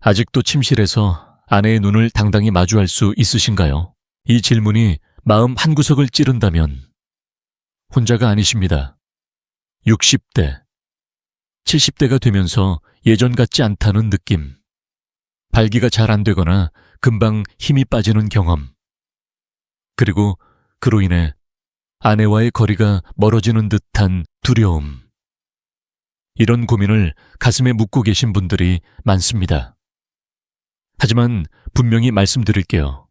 아직도 침실에서 아내의 눈을 당당히 마주할 수 있으신가요? 이 질문이 마음 한구석을 찌른다면 혼자가 아니십니다. 60대, 70대가 되면서 예전 같지 않다는 느낌, 발기가 잘 안 되거나 금방 힘이 빠지는 경험, 그리고 그로 인해 아내와의 거리가 멀어지는 듯한 두려움. 이런 고민을 가슴에 묻고 계신 분들이 많습니다. 하지만 분명히 말씀드릴게요.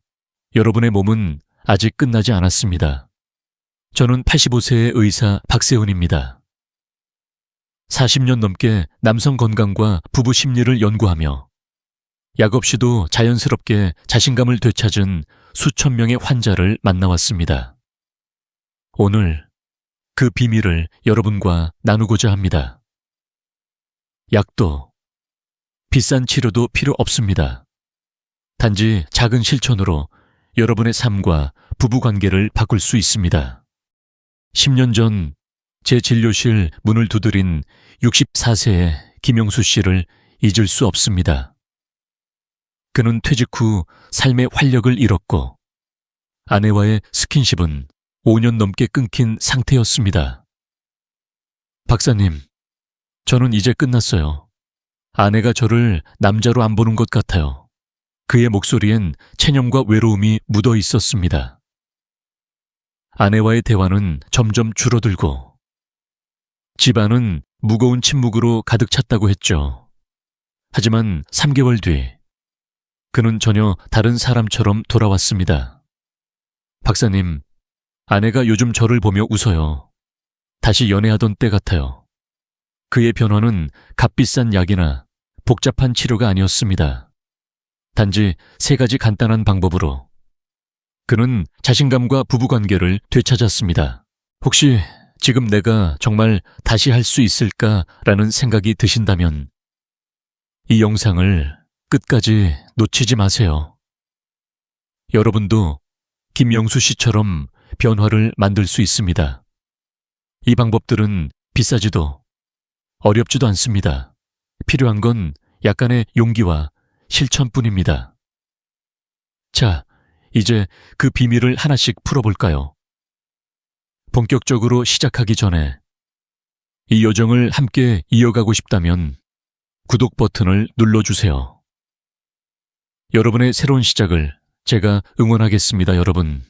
여러분의 몸은 아직 끝나지 않았습니다. 저는 85세의 의사 박세훈입니다. 40년 넘게 남성 건강과 부부 심리를 연구하며 약 없이도 자연스럽게 자신감을 되찾은 수천 명의 환자를 만나왔습니다. 오늘 그 비밀을 여러분과 나누고자 합니다. 약도, 비싼 치료도 필요 없습니다. 단지 작은 실천으로 여러분의 삶과 부부관계를 바꿀 수 있습니다. 10년 전 제 진료실 문을 두드린 64세의 김영수 씨를 잊을 수 없습니다. 그는 퇴직 후 삶의 활력을 잃었고 아내와의 스킨십은 5년 넘게 끊긴 상태였습니다. 박사님, 저는 이제 끝났어요. 아내가 저를 남자로 안 보는 것 같아요. 그의 목소리엔 체념과 외로움이 묻어 있었습니다. 아내와의 대화는 점점 줄어들고 집안은 무거운 침묵으로 가득 찼다고 했죠. 하지만 3개월 뒤 그는 전혀 다른 사람처럼 돌아왔습니다. 박사님, 아내가 요즘 저를 보며 웃어요. 다시 연애하던 때 같아요. 그의 변화는 값비싼 약이나 복잡한 치료가 아니었습니다. 단지 3가지 간단한 방법으로 그는 자신감과 부부관계를 되찾았습니다. 혹시 지금 내가 정말 다시 할 수 있을까라는 생각이 드신다면 이 영상을 끝까지 놓치지 마세요. 여러분도 김영수 씨처럼 변화를 만들 수 있습니다. 이 방법들은 비싸지도 어렵지도 않습니다. 필요한 건 약간의 용기와 실천뿐입니다. 자, 이제 그 비밀을 하나씩 풀어볼까요? 본격적으로 시작하기 전에 이 여정을 함께 이어가고 싶다면 구독 버튼을 눌러주세요. 여러분의 새로운 시작을 제가 응원하겠습니다, 여러분.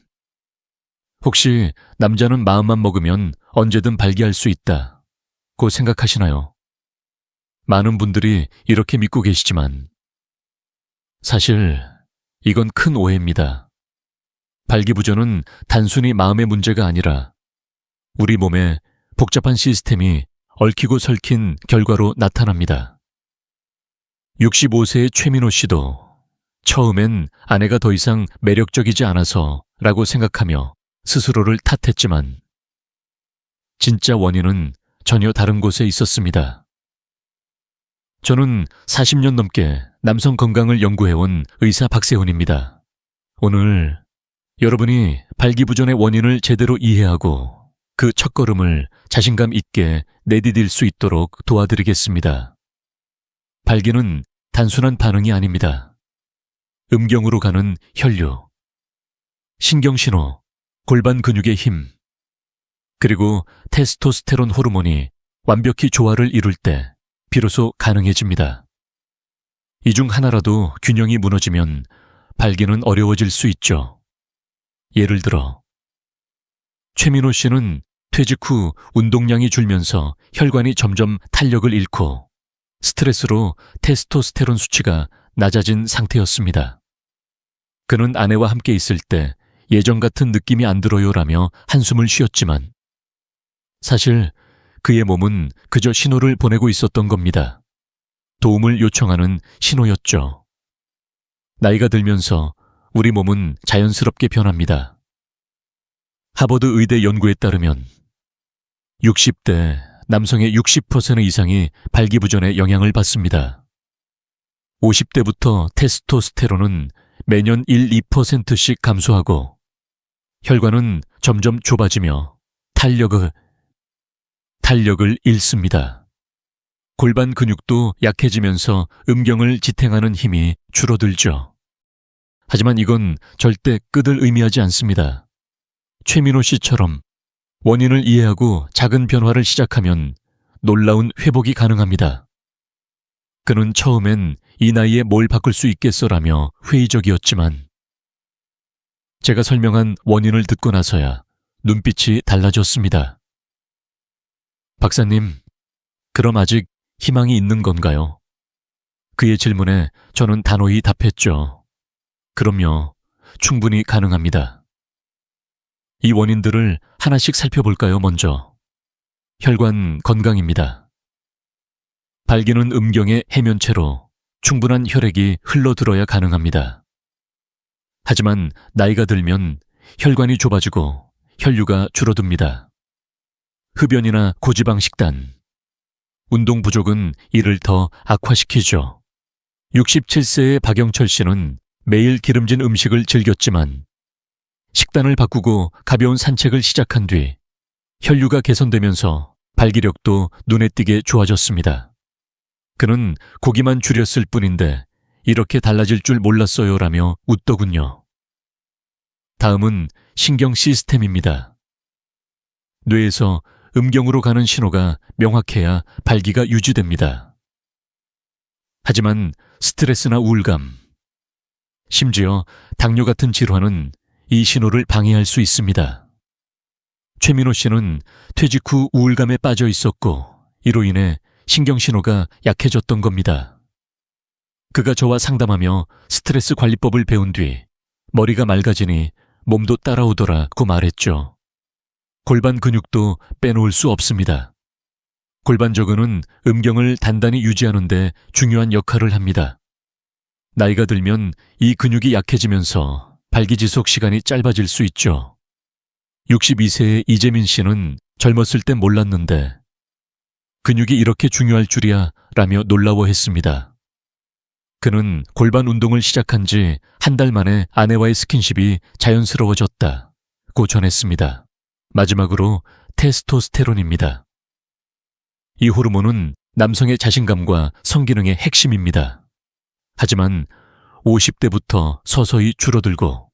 혹시 남자는 마음만 먹으면 언제든 발기할 수 있다고 생각하시나요? 많은 분들이 이렇게 믿고 계시지만 사실 이건 큰 오해입니다. 발기부전은 단순히 마음의 문제가 아니라 우리 몸의 복잡한 시스템이 얽히고 설킨 결과로 나타납니다. 65세의 최민호 씨도 처음엔 아내가 더 이상 매력적이지 않아서 라고 생각하며 스스로를 탓했지만 진짜 원인은 전혀 다른 곳에 있었습니다. 저는 40년 넘게 남성 건강을 연구해온 의사 박세훈입니다. 오늘 여러분이 발기부전의 원인을 제대로 이해하고 그 첫걸음을 자신감 있게 내디딜 수 있도록 도와드리겠습니다. 발기는 단순한 반응이 아닙니다. 음경으로 가는 혈류, 신경신호, 골반 근육의 힘, 그리고 테스토스테론 호르몬이 완벽히 조화를 이룰 때 비로소 가능해집니다. 이 중 하나라도 균형이 무너지면 발기는 어려워질 수 있죠. 예를 들어 최민호 씨는 퇴직 후 운동량이 줄면서 혈관이 점점 탄력을 잃고 스트레스로 테스토스테론 수치가 낮아진 상태였습니다. 그는 아내와 함께 있을 때 예전 같은 느낌이 안 들어요라며 한숨을 쉬었지만 사실 그의 몸은 그저 신호를 보내고 있었던 겁니다. 도움을 요청하는 신호였죠. 나이가 들면서 우리 몸은 자연스럽게 변합니다. 하버드 의대 연구에 따르면 60대 남성의 60% 이상이 발기부전에 영향을 받습니다. 50대부터 테스토스테론은 매년 1~2%씩 감소하고 혈관은 점점 좁아지며 탄력을 잃습니다. 골반 근육도 약해지면서 음경을 지탱하는 힘이 줄어들죠. 하지만 이건 절대 끝을 의미하지 않습니다. 최민호 씨처럼 원인을 이해하고 작은 변화를 시작하면 놀라운 회복이 가능합니다. 그는 처음엔 이 나이에 뭘 바꿀 수 있겠어라며 회의적이었지만 제가 설명한 원인을 듣고 나서야 눈빛이 달라졌습니다. 박사님, 그럼 아직 희망이 있는 건가요? 그의 질문에 저는 단호히 답했죠. 그럼요, 충분히 가능합니다. 이 원인들을 하나씩 살펴볼까요, 먼저? 혈관 건강입니다. 발기는 음경의 해면체로 충분한 혈액이 흘러들어야 가능합니다. 하지만 나이가 들면 혈관이 좁아지고 혈류가 줄어듭니다. 흡연이나 고지방 식단, 운동 부족은 이를 더 악화시키죠. 67세의 박영철 씨는 매일 기름진 음식을 즐겼지만 식단을 바꾸고 가벼운 산책을 시작한 뒤 혈류가 개선되면서 발기력도 눈에 띄게 좋아졌습니다. 그는 고기만 줄였을 뿐인데 이렇게 달라질 줄 몰랐어요라며 웃더군요. 다음은 신경 시스템입니다. 뇌에서 음경으로 가는 신호가 명확해야 발기가 유지됩니다. 하지만 스트레스나 우울감, 심지어 당뇨 같은 질환은 이 신호를 방해할 수 있습니다. 최민호 씨는 퇴직 후 우울감에 빠져 있었고 이로 인해 신경신호가 약해졌던 겁니다. 그가 저와 상담하며 스트레스 관리법을 배운 뒤 머리가 맑아지니 몸도 따라오더라고 말했죠. 골반 근육도 빼놓을 수 없습니다. 골반 저근은 음경을 단단히 유지하는 데 중요한 역할을 합니다. 나이가 들면 이 근육이 약해지면서 발기지속 시간이 짧아질 수 있죠. 62세의 이재민 씨는 젊었을 땐 몰랐는데 근육이 이렇게 중요할 줄이야 라며 놀라워했습니다. 그는 골반 운동을 시작한 지 한 달 만에 아내와의 스킨십이 자연스러워졌다고 전했습니다. 마지막으로 테스토스테론입니다. 이 호르몬은 남성의 자신감과 성기능의 핵심입니다. 하지만 50대부터 서서히 줄어들고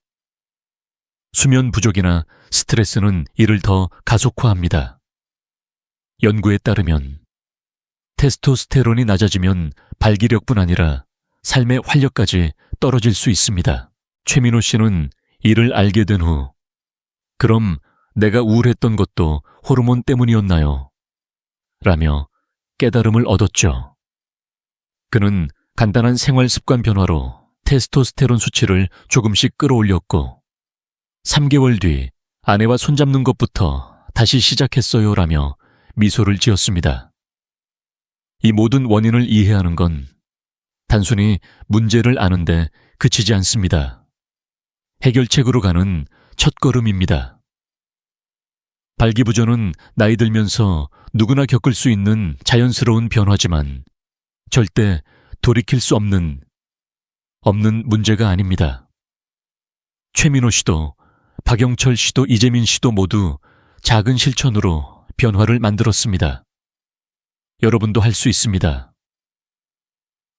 수면 부족이나 스트레스는 이를 더 가속화합니다. 연구에 따르면 테스토스테론이 낮아지면 발기력뿐 아니라 삶의 활력까지 떨어질 수 있습니다. 최민호 씨는 이를 알게 된 후 그럼 내가 우울했던 것도 호르몬 때문이었나요? 라며 깨달음을 얻었죠. 그는 간단한 생활 습관 변화로 테스토스테론 수치를 조금씩 끌어올렸고 3개월 뒤 아내와 손잡는 것부터 다시 시작했어요 라며 미소를 지었습니다. 이 모든 원인을 이해하는 건 단순히 문제를 아는데 그치지 않습니다. 해결책으로 가는 첫걸음입니다. 발기부전은 나이 들면서 누구나 겪을 수 있는 자연스러운 변화지만 절대 돌이킬 수 없는 문제가 아닙니다. 최민호 씨도 박영철 씨도 이재민 씨도 모두 작은 실천으로 변화를 만들었습니다. 여러분도 할 수 있습니다.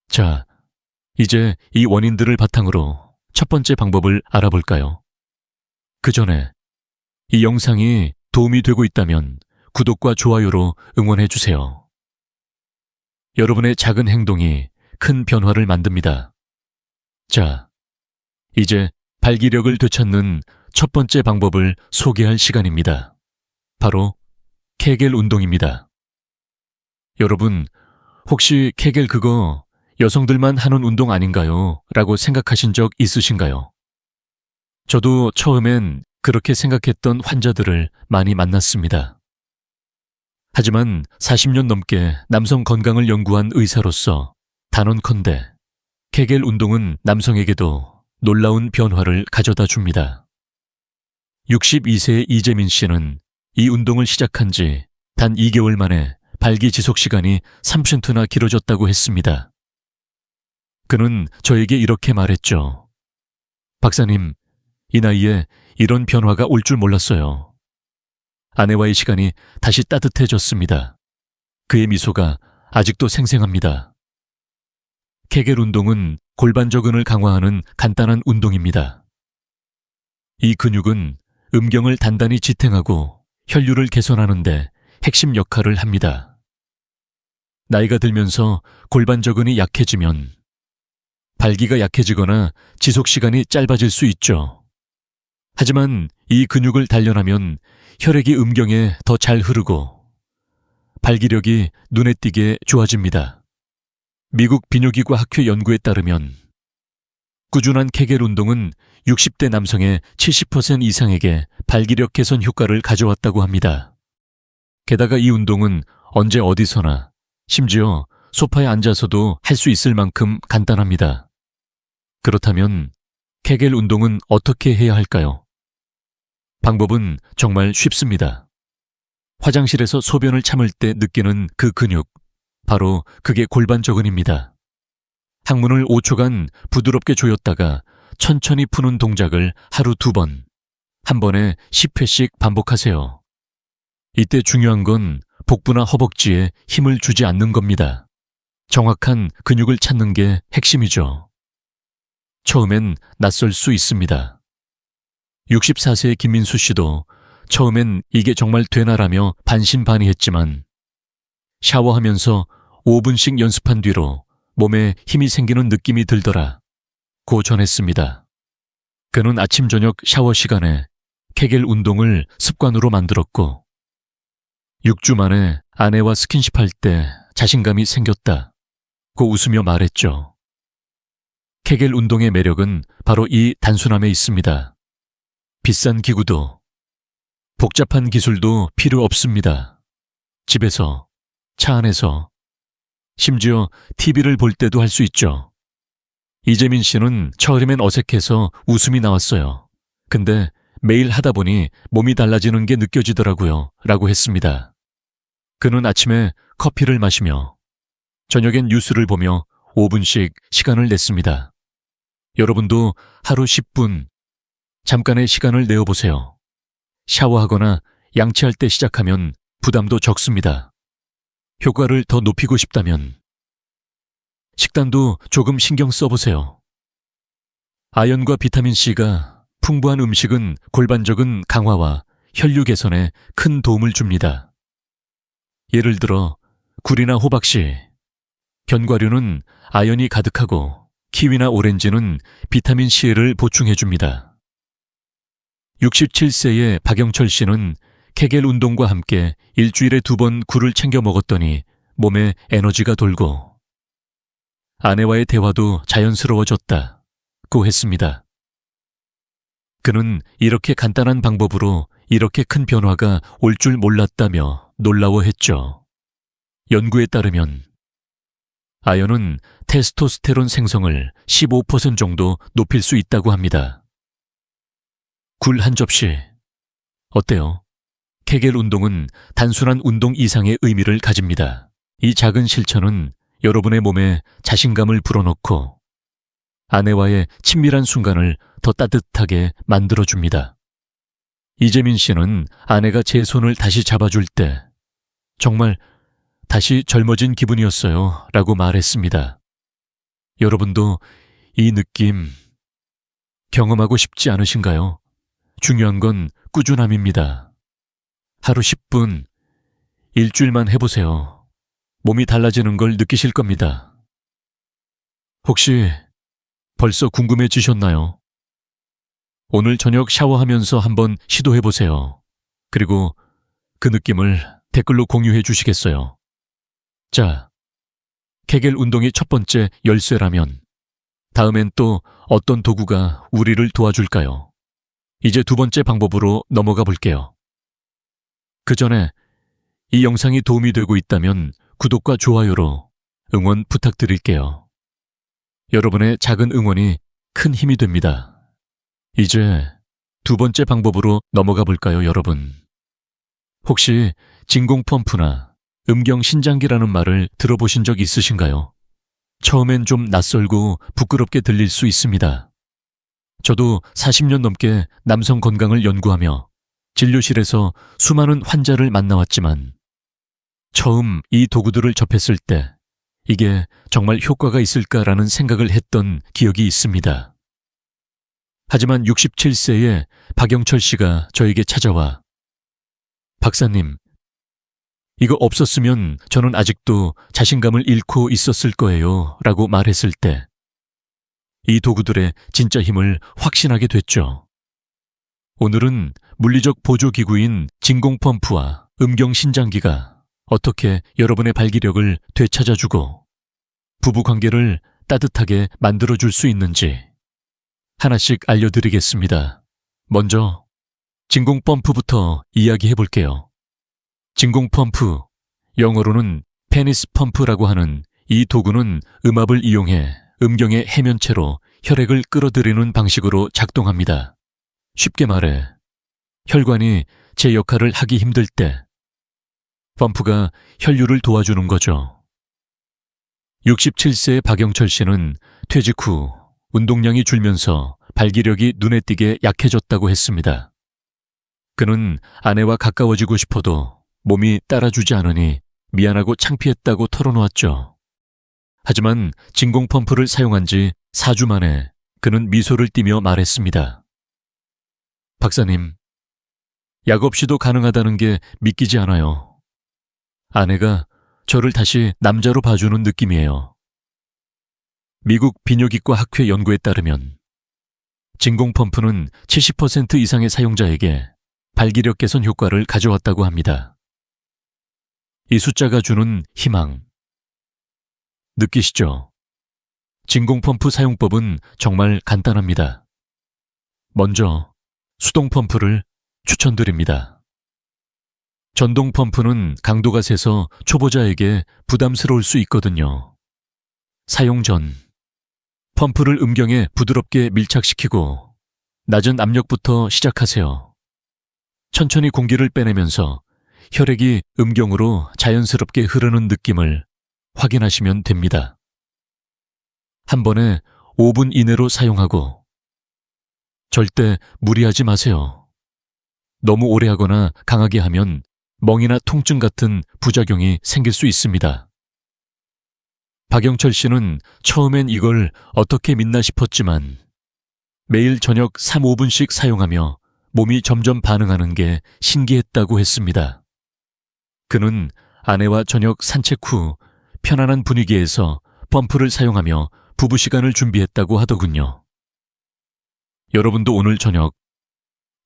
자, 이제 이 원인들을 바탕으로 첫 번째 방법을 알아볼까요? 그 전에 이 영상이 도움이 되고 있다면 구독과 좋아요로 응원해 주세요. 여러분의 작은 행동이 큰 변화를 만듭니다. 자, 이제 발기력을 되찾는 첫 번째 방법을 소개할 시간입니다. 바로 케겔 운동입니다. 여러분, 혹시 케겔 그거 여성들만 하는 운동 아닌가요? 라고 생각하신 적 있으신가요? 저도 처음엔 그렇게 생각했던 환자들을 많이 만났습니다. 하지만 40년 넘게 남성 건강을 연구한 의사로서 단언컨대 케겔 운동은 남성에게도 놀라운 변화를 가져다 줍니다. 62세의 이재민 씨는 이 운동을 시작한 지 단 2개월 만에 발기 지속 시간이 3%나 길어졌다고 했습니다. 그는 저에게 이렇게 말했죠. 박사님, 이 나이에 이런 변화가 올 줄 몰랐어요. 아내와의 시간이 다시 따뜻해졌습니다. 그의 미소가 아직도 생생합니다. 케겔 운동은 골반저근을 강화하는 간단한 운동입니다. 이 근육은 음경을 단단히 지탱하고 혈류를 개선하는 데 핵심 역할을 합니다. 나이가 들면서 골반저근이 약해지면 발기가 약해지거나 지속시간이 짧아질 수 있죠. 하지만 이 근육을 단련하면 혈액이 음경에 더 잘 흐르고 발기력이 눈에 띄게 좋아집니다. 미국 비뇨기과 학회 연구에 따르면 꾸준한 케겔 운동은 60대 남성의 70% 이상에게 발기력 개선 효과를 가져왔다고 합니다. 게다가 이 운동은 언제 어디서나 심지어 소파에 앉아서도 할 수 있을 만큼 간단합니다. 그렇다면 케겔 운동은 어떻게 해야 할까요? 방법은 정말 쉽습니다. 화장실에서 소변을 참을 때 느끼는 그 근육, 바로 그게 골반저근입니다. 항문을 5초간 부드럽게 조였다가 천천히 푸는 동작을 하루 2번, 한 번에 10회씩 반복하세요. 이때 중요한 건 복부나 허벅지에 힘을 주지 않는 겁니다. 정확한 근육을 찾는 게 핵심이죠. 처음엔 낯설 수 있습니다. 64세의 김민수 씨도 처음엔 이게 정말 되나라며 반신반의했지만 샤워하면서 5분씩 연습한 뒤로 몸에 힘이 생기는 느낌이 들더라고 전했습니다. 그는 아침 저녁 샤워 시간에 케겔 운동을 습관으로 만들었고 6주 만에 아내와 스킨십할 때 자신감이 생겼다고 웃으며 말했죠. 케겔 운동의 매력은 바로 이 단순함에 있습니다. 비싼 기구도 복잡한 기술도 필요 없습니다. 집에서, 차 안에서, 심지어 TV를 볼 때도 할 수 있죠. 이재민 씨는 처음엔 어색해서 웃음이 나왔어요. 근데 매일 하다 보니 몸이 달라지는 게 느껴지더라고요. 라고 했습니다. 그는 아침에 커피를 마시며 저녁엔 뉴스를 보며 5분씩 시간을 냈습니다. 여러분도 하루 10분 잠깐의 시간을 내어보세요. 샤워하거나 양치할 때 시작하면 부담도 적습니다. 효과를 더 높이고 싶다면 식단도 조금 신경 써보세요. 아연과 비타민C가 풍부한 음식은 골반저근 강화와 혈류 개선에 큰 도움을 줍니다. 예를 들어 굴이나 호박씨, 견과류는 아연이 가득하고 키위나 오렌지는 비타민C를 보충해줍니다. 67세의 박영철 씨는 케겔 운동과 함께 일주일에 2번 굴을 챙겨 먹었더니 몸에 에너지가 돌고 아내와의 대화도 자연스러워졌다고 했습니다. 그는 이렇게 간단한 방법으로 이렇게 큰 변화가 올 줄 몰랐다며 놀라워했죠. 연구에 따르면 아연은 테스토스테론 생성을 15% 정도 높일 수 있다고 합니다. 굴 한 접시. 어때요? 케겔 운동은 단순한 운동 이상의 의미를 가집니다. 이 작은 실천은 여러분의 몸에 자신감을 불어넣고 아내와의 친밀한 순간을 더 따뜻하게 만들어줍니다. 이재민 씨는 아내가 제 손을 다시 잡아줄 때 정말 다시 젊어진 기분이었어요 라고 말했습니다. 여러분도 이 느낌 경험하고 싶지 않으신가요? 중요한 건 꾸준함입니다. 하루 10분, 일주일만 해보세요. 몸이 달라지는 걸 느끼실 겁니다. 혹시 벌써 궁금해지셨나요? 오늘 저녁 샤워하면서 한번 시도해보세요. 그리고 그 느낌을 댓글로 공유해 주시겠어요? 자, 케겔 운동이 첫 번째 열쇠라면 다음엔 또 어떤 도구가 우리를 도와줄까요? 이제 두 번째 방법으로 넘어가 볼게요. 그 전에 이 영상이 도움이 되고 있다면 구독과 좋아요로 응원 부탁드릴게요. 여러분의 작은 응원이 큰 힘이 됩니다. 이제 두 번째 방법으로 넘어가 볼까요, 여러분? 혹시 진공펌프나 음경신장기라는 말을 들어보신 적 있으신가요? 처음엔 좀 낯설고 부끄럽게 들릴 수 있습니다. 저도 40년 넘게 남성 건강을 연구하며 진료실에서 수많은 환자를 만나왔지만 처음 이 도구들을 접했을 때 이게 정말 효과가 있을까라는 생각을 했던 기억이 있습니다. 하지만 67세의 박영철 씨가 저에게 찾아와 박사님, 이거 없었으면 저는 아직도 자신감을 잃고 있었을 거예요 라고 말했을 때 이 도구들의 진짜 힘을 확신하게 됐죠. 오늘은 물리적 보조기구인 진공펌프와 음경신장기가 어떻게 여러분의 발기력을 되찾아주고 부부관계를 따뜻하게 만들어줄 수 있는지 하나씩 알려드리겠습니다. 먼저 진공펌프부터 이야기해볼게요. 진공펌프, 영어로는 페니스 펌프라고 하는 이 도구는 음압을 이용해 음경의 해면체로 혈액을 끌어들이는 방식으로 작동합니다. 쉽게 말해 혈관이 제 역할을 하기 힘들 때 펌프가 혈류를 도와주는 거죠. 67세의 박영철 씨는 퇴직 후 운동량이 줄면서 발기력이 눈에 띄게 약해졌다고 했습니다. 그는 아내와 가까워지고 싶어도 몸이 따라주지 않으니 미안하고 창피했다고 털어놓았죠. 하지만 진공펌프를 사용한 지 4주 만에 그는 미소를 띠며 말했습니다. 박사님, 약 없이도 가능하다는 게 믿기지 않아요. 아내가 저를 다시 남자로 봐주는 느낌이에요. 미국 비뇨기과 학회 연구에 따르면 진공펌프는 70% 이상의 사용자에게 발기력 개선 효과를 가져왔다고 합니다. 이 숫자가 주는 희망. 느끼시죠? 진공펌프 사용법은 정말 간단합니다. 먼저 수동펌프를 추천드립니다. 전동펌프는 강도가 세서 초보자에게 부담스러울 수 있거든요. 사용 전 펌프를 음경에 부드럽게 밀착시키고 낮은 압력부터 시작하세요. 천천히 공기를 빼내면서 혈액이 음경으로 자연스럽게 흐르는 느낌을 확인하시면 됩니다. 한 번에 5분 이내로 사용하고 절대 무리하지 마세요. 너무 오래 하거나 강하게 하면 멍이나 통증 같은 부작용이 생길 수 있습니다. 박영철 씨는 처음엔 이걸 어떻게 믿나 싶었지만 매일 저녁 3, 5분씩 사용하며 몸이 점점 반응하는 게 신기했다고 했습니다. 그는 아내와 저녁 산책 후 편안한 분위기에서 펌프를 사용하며 부부 시간을 준비했다고 하더군요. 여러분도 오늘 저녁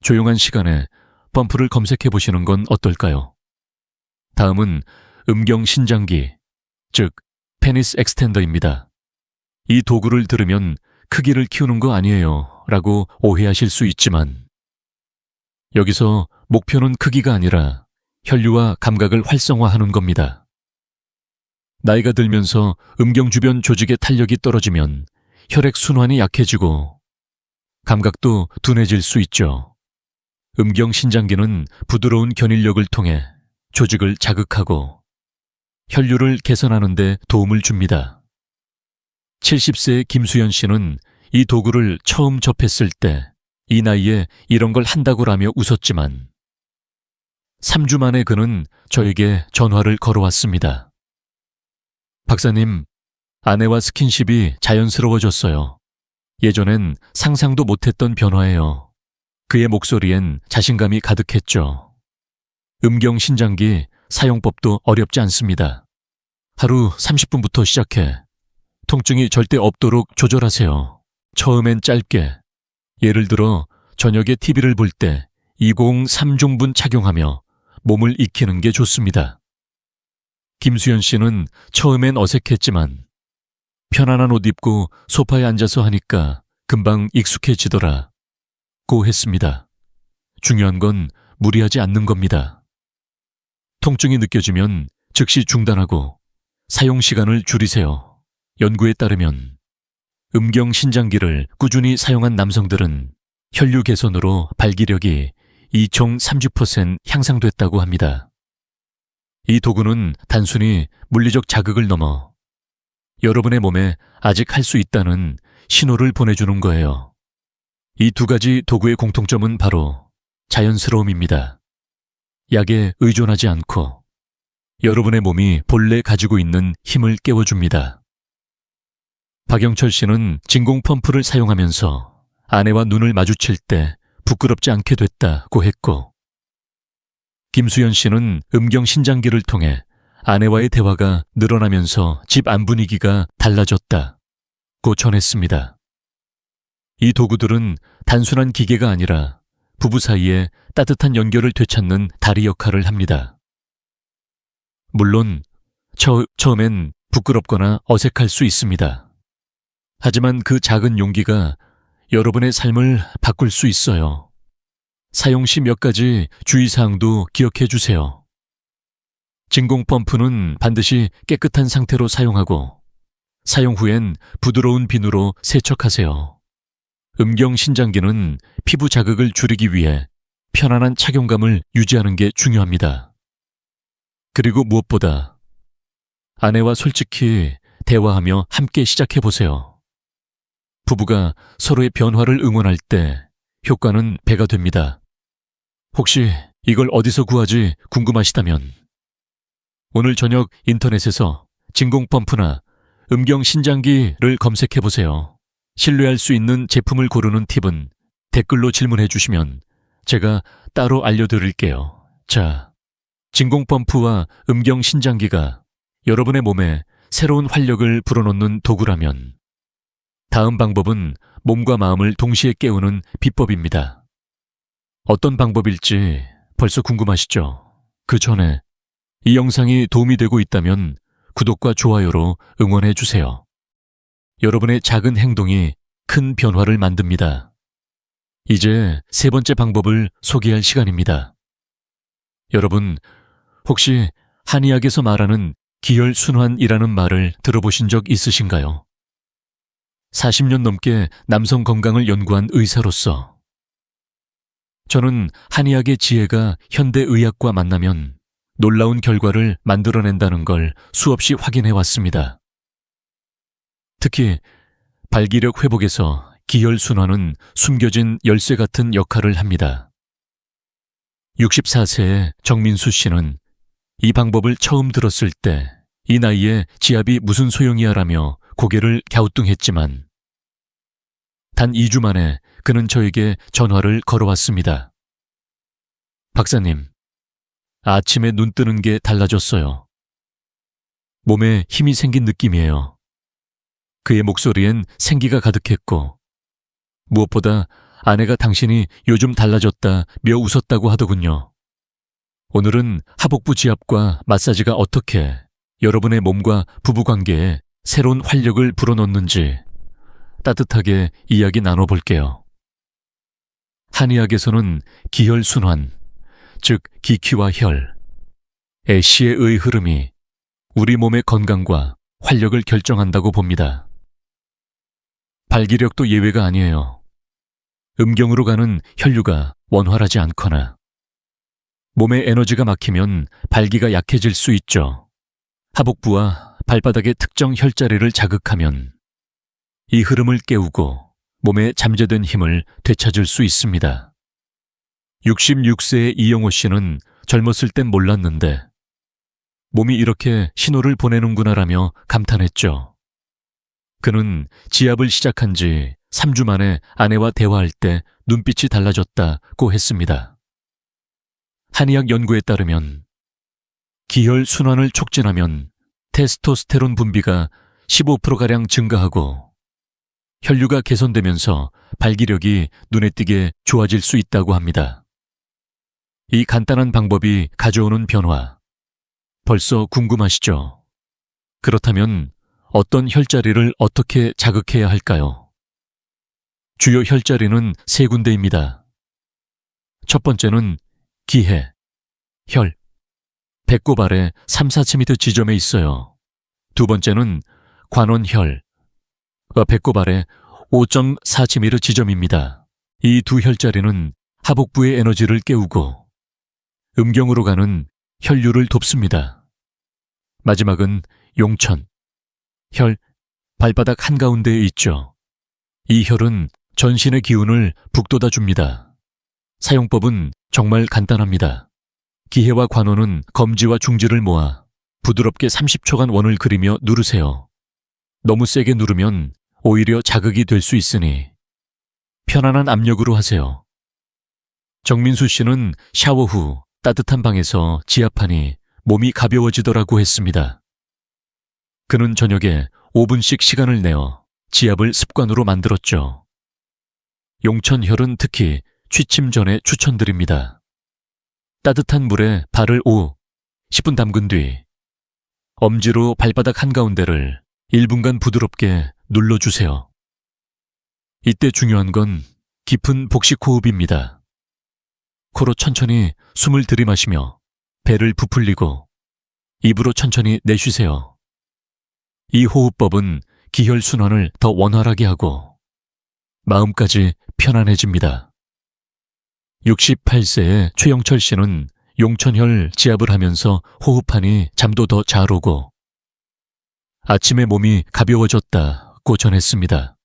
조용한 시간에 펌프를 검색해 보시는 건 어떨까요? 다음은 음경신장기, 즉 페니스 엑스텐더입니다. 이 도구를 들으면 크기를 키우는 거 아니에요 라고 오해하실 수 있지만 여기서 목표는 크기가 아니라 혈류와 감각을 활성화하는 겁니다. 나이가 들면서 음경 주변 조직의 탄력이 떨어지면 혈액 순환이 약해지고 감각도 둔해질 수 있죠. 음경신장기는 부드러운 견인력을 통해 조직을 자극하고 혈류를 개선하는 데 도움을 줍니다. 70세의 김수연 씨는 이 도구를 처음 접했을 때 이 나이에 이런 걸 한다고라며 웃었지만 3주 만에 그는 저에게 전화를 걸어왔습니다. 박사님, 아내와 스킨십이 자연스러워졌어요. 예전엔 상상도 못했던 변화예요. 그의 목소리엔 자신감이 가득했죠. 음경신장기 사용법도 어렵지 않습니다. 하루 30분부터 시작해 통증이 절대 없도록 조절하세요. 처음엔 짧게, 예를 들어 저녁에 TV를 볼 때 203중분 착용하며 몸을 익히는 게 좋습니다. 김수연 씨는 처음엔 어색했지만 편안한 옷 입고 소파에 앉아서 하니까 금방 익숙해지더라 고 했습니다. 중요한 건 무리하지 않는 겁니다. 통증이 느껴지면 즉시 중단하고 사용 시간을 줄이세요. 연구에 따르면 음경신장기를 꾸준히 사용한 남성들은 혈류 개선으로 발기력이 2총30% 향상됐다고 합니다. 이 도구는 단순히 물리적 자극을 넘어 여러분의 몸에 아직 할 수 있다는 신호를 보내주는 거예요. 이 두 가지 도구의 공통점은 바로 자연스러움입니다. 약에 의존하지 않고 여러분의 몸이 본래 가지고 있는 힘을 깨워줍니다. 박영철 씨는 진공 펌프를 사용하면서 아내와 눈을 마주칠 때 부끄럽지 않게 됐다고 했고, 김수연 씨는 음경 신장기를 통해 아내와의 대화가 늘어나면서 집 안 분위기가 달라졌다고 전했습니다. 이 도구들은 단순한 기계가 아니라 부부 사이에 따뜻한 연결을 되찾는 다리 역할을 합니다. 물론 처음엔 부끄럽거나 어색할 수 있습니다. 하지만 그 작은 용기가 여러분의 삶을 바꿀 수 있어요. 사용 시 몇 가지 주의사항도 기억해 주세요. 진공 펌프는 반드시 깨끗한 상태로 사용하고, 사용 후엔 부드러운 비누로 세척하세요. 음경 신장기는 피부 자극을 줄이기 위해 편안한 착용감을 유지하는 게 중요합니다. 그리고 무엇보다 아내와 솔직히 대화하며 함께 시작해보세요. 부부가 서로의 변화를 응원할 때 효과는 배가 됩니다. 혹시 이걸 어디서 구하지 궁금하시다면 오늘 저녁 인터넷에서 진공 펌프나 음경 신장기를 검색해보세요. 신뢰할 수 있는 제품을 고르는 팁은 댓글로 질문해 주시면 제가 따로 알려드릴게요. 자, 진공 펌프와 음경 신장기가 여러분의 몸에 새로운 활력을 불어넣는 도구라면 다음 방법은 몸과 마음을 동시에 깨우는 비법입니다. 어떤 방법일지 벌써 궁금하시죠? 그 전에 이 영상이 도움이 되고 있다면 구독과 좋아요로 응원해 주세요. 여러분의 작은 행동이 큰 변화를 만듭니다. 이제 세 번째 방법을 소개할 시간입니다. 여러분, 혹시 한의학에서 말하는 기혈순환이라는 말을 들어보신 적 있으신가요? 40년 넘게 남성 건강을 연구한 의사로서 저는 한의학의 지혜가 현대의학과 만나면 놀라운 결과를 만들어낸다는 걸 수없이 확인해 왔습니다. 특히 발기력 회복에서 기혈순환은 숨겨진 열쇠 같은 역할을 합니다. 64세의 정민수 씨는 이 방법을 처음 들었을 때 이 나이에 지압이 무슨 소용이야 라며 고개를 갸우뚱했지만 단 2주 만에 그는 저에게 전화를 걸어왔습니다. 박사님, 아침에 눈 뜨는 게 달라졌어요. 몸에 힘이 생긴 느낌이에요. 그의 목소리엔 생기가 가득했고 무엇보다 아내가 당신이 요즘 달라졌다며 웃었다고 하더군요. 오늘은 하복부 지압과 마사지가 어떻게 여러분의 몸과 부부관계에 새로운 활력을 불어넣는지 따뜻하게 이야기 나눠볼게요. 한의학에서는 기혈순환, 즉 기khí와 혈의 시의 흐름이 우리 몸의 건강과 활력을 결정한다고 봅니다. 발기력도 예외가 아니에요. 음경으로 가는 혈류가 원활하지 않거나 몸의 에너지가 막히면 발기가 약해질 수 있죠. 하복부와 발바닥의 특정 혈자리를 자극하면 이 흐름을 깨우고 몸에 잠재된 힘을 되찾을 수 있습니다. 66세의 이영호 씨는 젊었을 땐 몰랐는데 몸이 이렇게 신호를 보내는구나라며 감탄했죠. 그는 지압을 시작한 지 3주 만에 아내와 대화할 때 눈빛이 달라졌다고 했습니다. 한의학 연구에 따르면 기혈 순환을 촉진하면 테스토스테론 분비가 15%가량 증가하고 혈류가 개선되면서 발기력이 눈에 띄게 좋아질 수 있다고 합니다. 이 간단한 방법이 가져오는 변화, 벌써 궁금하시죠? 그렇다면 어떤 혈자리를 어떻게 자극해야 할까요? 주요 혈자리는 세 군데입니다. 첫 번째는 기해, 혈, 배꼽 아래 3-4cm 지점에 있어요. 두 번째는 관원혈, 배꼽 아래 5.4cm 지점입니다. 이 두 혈자리는 하복부의 에너지를 깨우고 음경으로 가는 혈류를 돕습니다. 마지막은 용천, 혈, 발바닥 한가운데에 있죠. 이 혈은 전신의 기운을 북돋아 줍니다. 사용법은 정말 간단합니다. 기해와 관원은 검지와 중지를 모아 부드럽게 30초간 원을 그리며 누르세요. 너무 세게 누르면 오히려 자극이 될 수 있으니 편안한 압력으로 하세요. 정민수 씨는 샤워 후 따뜻한 방에서 지압하니 몸이 가벼워지더라고 했습니다. 그는 저녁에 5분씩 시간을 내어 지압을 습관으로 만들었죠. 용천혈은 특히 취침 전에 추천드립니다. 따뜻한 물에 발을 10분 담근 뒤 엄지로 발바닥 한가운데를 1분간 부드럽게 눌러주세요. 이때 중요한 건 깊은 복식 호흡입니다. 코로 천천히 숨을 들이마시며 배를 부풀리고 입으로 천천히 내쉬세요. 이 호흡법은 기혈순환을 더 원활하게 하고 마음까지 편안해집니다. 68세의 최영철 씨는 용천혈 지압을 하면서 호흡하니 잠도 더 잘 오고 아침에 몸이 가벼워졌다고 전했습니다.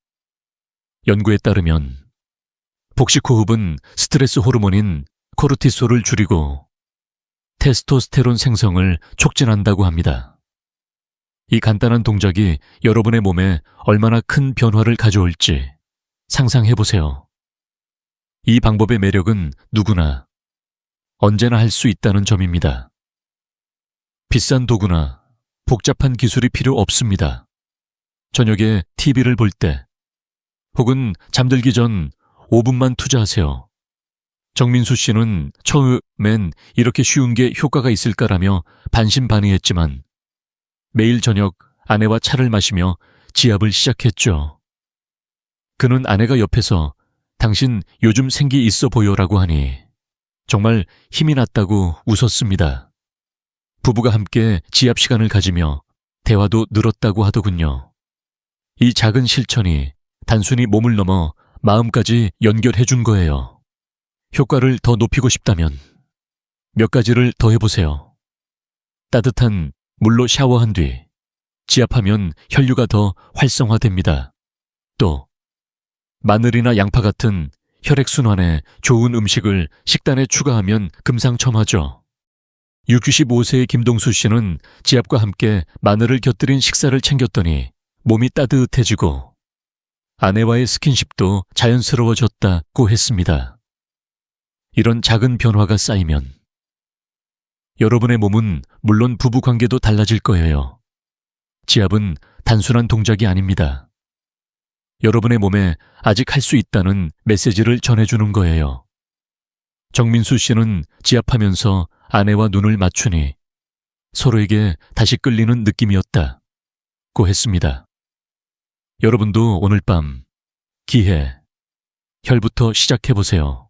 연구에 따르면 복식호흡은 스트레스 호르몬인 코르티솔을 줄이고 테스토스테론 생성을 촉진한다고 합니다. 이 간단한 동작이 여러분의 몸에 얼마나 큰 변화를 가져올지 상상해보세요. 이 방법의 매력은 누구나 언제나 할 수 있다는 점입니다. 비싼 도구나 복잡한 기술이 필요 없습니다. 저녁에 TV를 볼 때 혹은 잠들기 전 5분만 투자하세요. 정민수 씨는 처음엔 이렇게 쉬운 게 효과가 있을까라며 반신반의했지만 매일 저녁 아내와 차를 마시며 지압을 시작했죠. 그는 아내가 옆에서 당신 요즘 생기 있어 보여라고 하니 정말 힘이 났다고 웃었습니다. 부부가 함께 지압 시간을 가지며 대화도 늘었다고 하더군요. 이 작은 실천이 단순히 몸을 넘어 마음까지 연결해 준 거예요. 효과를 더 높이고 싶다면 몇 가지를 더 해보세요. 따뜻한 물로 샤워한 뒤 지압하면 혈류가 더 활성화됩니다. 또 마늘이나 양파 같은 혈액순환에 좋은 음식을 식단에 추가하면 금상첨화죠. 65세의 김동수 씨는 지압과 함께 마늘을 곁들인 식사를 챙겼더니 몸이 따뜻해지고 아내와의 스킨십도 자연스러워졌다고 했습니다. 이런 작은 변화가 쌓이면 여러분의 몸은 물론 부부관계도 달라질 거예요. 지압은 단순한 동작이 아닙니다. 여러분의 몸에 아직 할 수 있다는 메시지를 전해주는 거예요. 정민수 씨는 지압하면서 아내와 눈을 맞추니 서로에게 다시 끌리는 느낌이었다고 했습니다. 여러분도 오늘 밤 기해 혈부터 시작해보세요.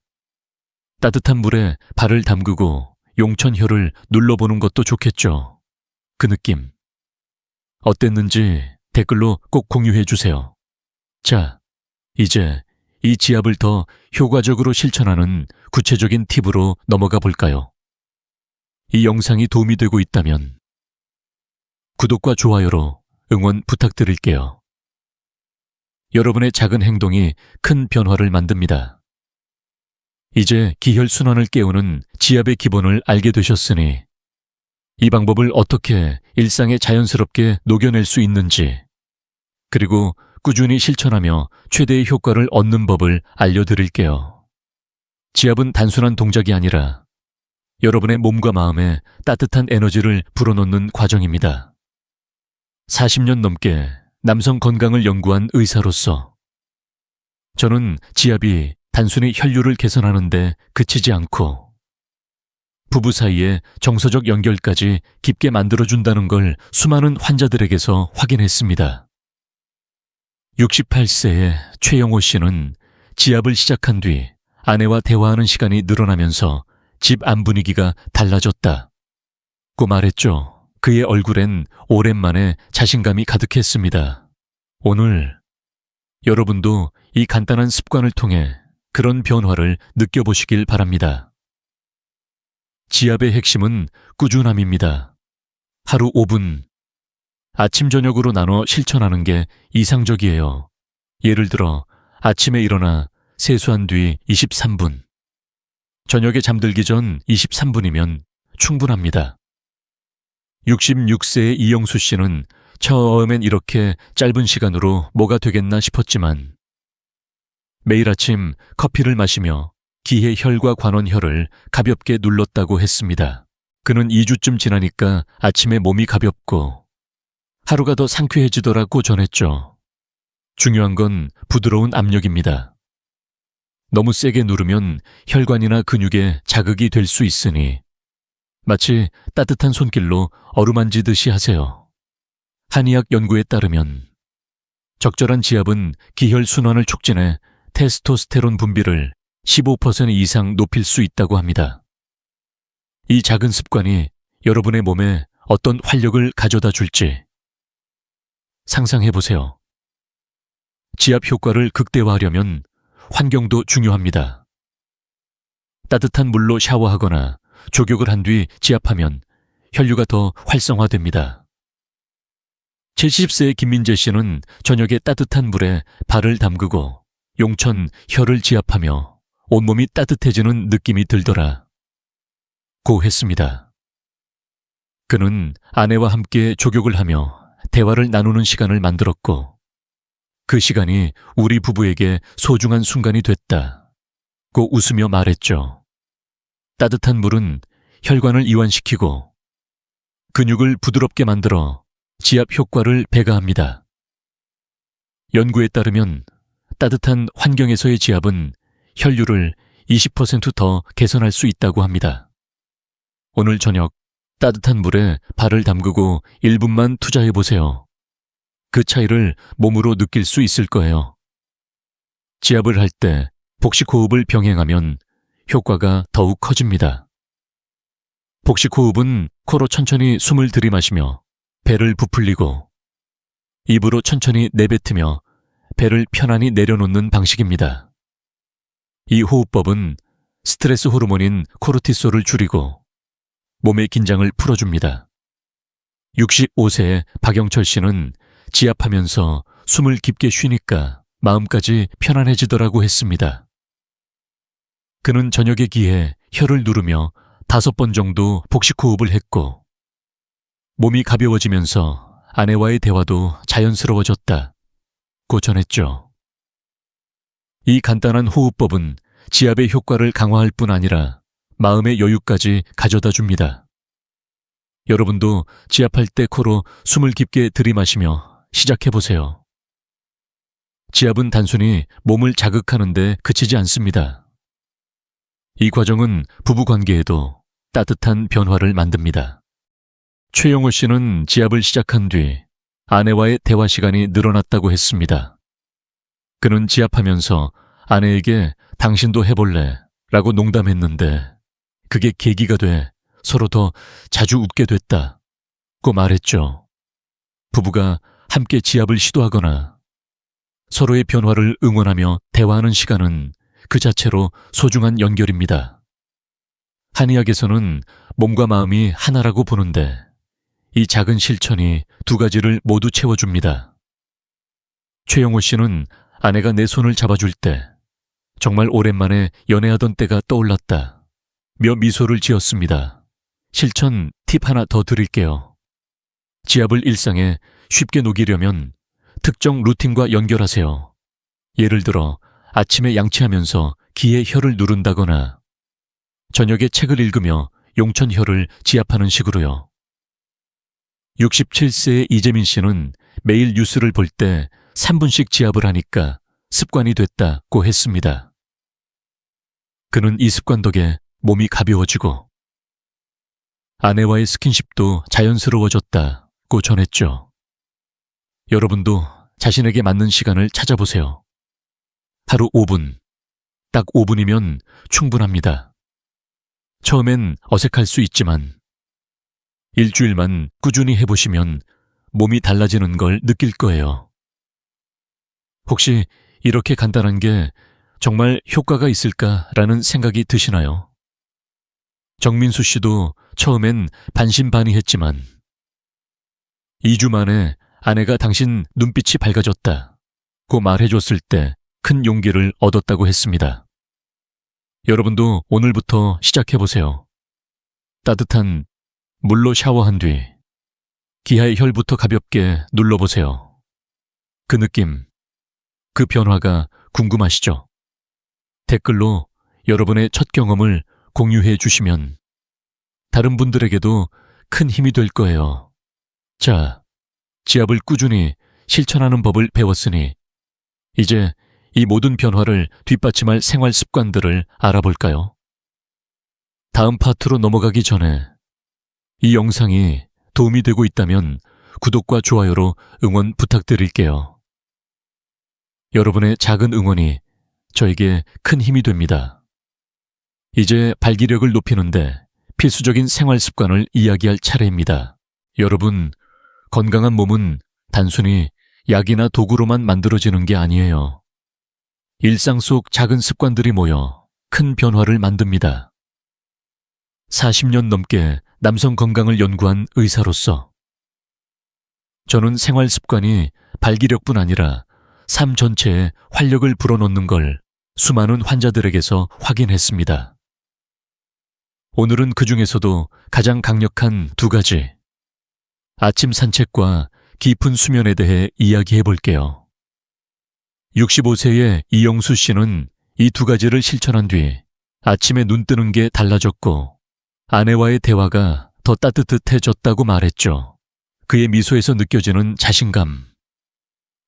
따뜻한 물에 발을 담그고 용천혈을 눌러보는 것도 좋겠죠. 그 느낌 어땠는지 댓글로 꼭 공유해주세요. 자, 이제 이 지압을 더 효과적으로 실천하는 구체적인 팁으로 넘어가 볼까요? 이 영상이 도움이 되고 있다면 구독과 좋아요로 응원 부탁드릴게요. 여러분의 작은 행동이 큰 변화를 만듭니다. 이제 기혈순환을 깨우는 지압의 기본을 알게 되셨으니 이 방법을 어떻게 일상에 자연스럽게 녹여낼 수 있는지 그리고 꾸준히 실천하며 최대의 효과를 얻는 법을 알려드릴게요. 지압은 단순한 동작이 아니라 여러분의 몸과 마음에 따뜻한 에너지를 불어넣는 과정입니다. 40년 넘게 남성 건강을 연구한 의사로서 저는 지압이 단순히 혈류를 개선하는 데 그치지 않고 부부 사이의 정서적 연결까지 깊게 만들어준다는 걸 수많은 환자들에게서 확인했습니다. 68세의 최영호 씨는 지압을 시작한 뒤 아내와 대화하는 시간이 늘어나면서 집 안 분위기가 달라졌다고 말했죠. 그의 얼굴엔 오랜만에 자신감이 가득했습니다. 오늘 여러분도 이 간단한 습관을 통해 그런 변화를 느껴보시길 바랍니다. 지압의 핵심은 꾸준함입니다. 하루 5분, 아침 저녁으로 나눠 실천하는 게 이상적이에요. 예를 들어 아침에 일어나 세수한 뒤 23분, 저녁에 잠들기 전 23분이면 충분합니다. 66세의 이영수 씨는 처음엔 이렇게 짧은 시간으로 뭐가 되겠나 싶었지만 매일 아침 커피를 마시며 기해 혈과 관원혈을 가볍게 눌렀다고 했습니다. 그는 2주쯤 지나니까 아침에 몸이 가볍고 하루가 더 상쾌해지더라고 전했죠. 중요한 건 부드러운 압력입니다. 너무 세게 누르면 혈관이나 근육에 자극이 될 수 있으니 마치 따뜻한 손길로 어루만지듯이 하세요. 한의학 연구에 따르면 적절한 지압은 기혈 순환을 촉진해 테스토스테론 분비를 15% 이상 높일 수 있다고 합니다. 이 작은 습관이 여러분의 몸에 어떤 활력을 가져다 줄지 상상해 보세요. 지압 효과를 극대화하려면 환경도 중요합니다. 따뜻한 물로 샤워하거나 족욕을 한 뒤 지압하면 혈류가 더 활성화됩니다. 70세의 김민재 씨는 저녁에 따뜻한 물에 발을 담그고 용천 혈을 지압하며 온몸이 따뜻해지는 느낌이 들더라 고 했습니다. 그는 아내와 함께 족욕을 하며 대화를 나누는 시간을 만들었고 그 시간이 우리 부부에게 소중한 순간이 됐다고 웃으며 말했죠. 따뜻한 물은 혈관을 이완시키고 근육을 부드럽게 만들어 지압 효과를 배가합니다. 연구에 따르면 따뜻한 환경에서의 지압은 혈류를 20% 더 개선할 수 있다고 합니다. 오늘 저녁 따뜻한 물에 발을 담그고 1분만 투자해 보세요. 그 차이를 몸으로 느낄 수 있을 거예요. 지압을 할 때 복식호흡을 병행하면 효과가 더욱 커집니다. 복식호흡은 코로 천천히 숨을 들이마시며 배를 부풀리고 입으로 천천히 내뱉으며 배를 편안히 내려놓는 방식입니다. 이 호흡법은 스트레스 호르몬인 코르티솔을 줄이고 몸의 긴장을 풀어줍니다. 65세의 박영철 씨는 지압하면서 숨을 깊게 쉬니까 마음까지 편안해지더라고 했습니다. 그는 저녁에 기해 혈을 누르며 5번 정도 복식호흡을 했고 몸이 가벼워지면서 아내와의 대화도 자연스러워졌다고 전했죠. 이 간단한 호흡법은 지압의 효과를 강화할 뿐 아니라 마음의 여유까지 가져다 줍니다. 여러분도 지압할 때 코로 숨을 깊게 들이마시며 시작해보세요. 지압은 단순히 몸을 자극하는 데 그치지 않습니다. 이 과정은 부부관계에도 따뜻한 변화를 만듭니다. 최영호 씨는 지압을 시작한 뒤 아내와의 대화 시간이 늘어났다고 했습니다. 그는 지압하면서 아내에게 당신도 해볼래? 라고 농담했는데 그게 계기가 돼 서로 더 자주 웃게 됐다고 말했죠. 부부가 함께 지압을 시도하거나 서로의 변화를 응원하며 대화하는 시간은 그 자체로 소중한 연결입니다. 한의학에서는 몸과 마음이 하나라고 보는데 이 작은 실천이 2가지를 모두 채워줍니다. 최영호 씨는 아내가 내 손을 잡아줄 때 정말 오랜만에 연애하던 때가 떠올랐다 며 미소를 지었습니다. 실천 팁 하나 더 드릴게요. 지압을 일상에 쉽게 녹이려면 특정 루틴과 연결하세요. 예를 들어 아침에 양치하면서 기에 혈을 누른다거나 저녁에 책을 읽으며 용천혈을 지압하는 식으로요. 67세의 이재민 씨는 매일 뉴스를 볼 때 3분씩 지압을 하니까 습관이 됐다고 했습니다. 그는 이 습관 덕에 몸이 가벼워지고 아내와의 스킨십도 자연스러워졌다고 전했죠. 여러분도 자신에게 맞는 시간을 찾아보세요. 하루 5분, 딱 5분이면 충분합니다. 처음엔 어색할 수 있지만 일주일만 꾸준히 해보시면 몸이 달라지는 걸 느낄 거예요. 혹시 이렇게 간단한 게 정말 효과가 있을까라는 생각이 드시나요? 정민수 씨도 처음엔 반신반의했지만 2주 만에 아내가 당신 눈빛이 밝아졌다고 말해줬을 때 큰 용기를 얻었다고 했습니다. 여러분도 오늘부터 시작해보세요. 따뜻한 물로 샤워한 뒤 기하의 혈부터 가볍게 눌러보세요. 그 느낌, 그 변화가 궁금하시죠? 댓글로 여러분의 첫 경험을 공유해 주시면 다른 분들에게도 큰 힘이 될 거예요. 자, 지압을 꾸준히 실천하는 법을 배웠으니 이제 이 모든 변화를 뒷받침할 생활 습관들을 알아볼까요? 다음 파트로 넘어가기 전에 이 영상이 도움이 되고 있다면 구독과 좋아요로 응원 부탁드릴게요. 여러분의 작은 응원이 저에게 큰 힘이 됩니다. 이제 발기력을 높이는데 필수적인 생활 습관을 이야기할 차례입니다. 여러분, 건강한 몸은 단순히 약이나 도구로만 만들어지는 게 아니에요. 일상 속 작은 습관들이 모여 큰 변화를 만듭니다. 40년 넘게 남성 건강을 연구한 의사로서 저는 생활 습관이 발기력뿐 아니라 삶 전체에 활력을 불어넣는 걸 수많은 환자들에게서 확인했습니다. 오늘은 그 중에서도 가장 강력한 두 가지, 아침 산책과 깊은 수면에 대해 이야기해 볼게요. 65세의 이영수 씨는 이 두 가지를 실천한 뒤 아침에 눈 뜨는 게 달라졌고 아내와의 대화가 더 따뜻해졌다고 말했죠. 그의 미소에서 느껴지는 자신감.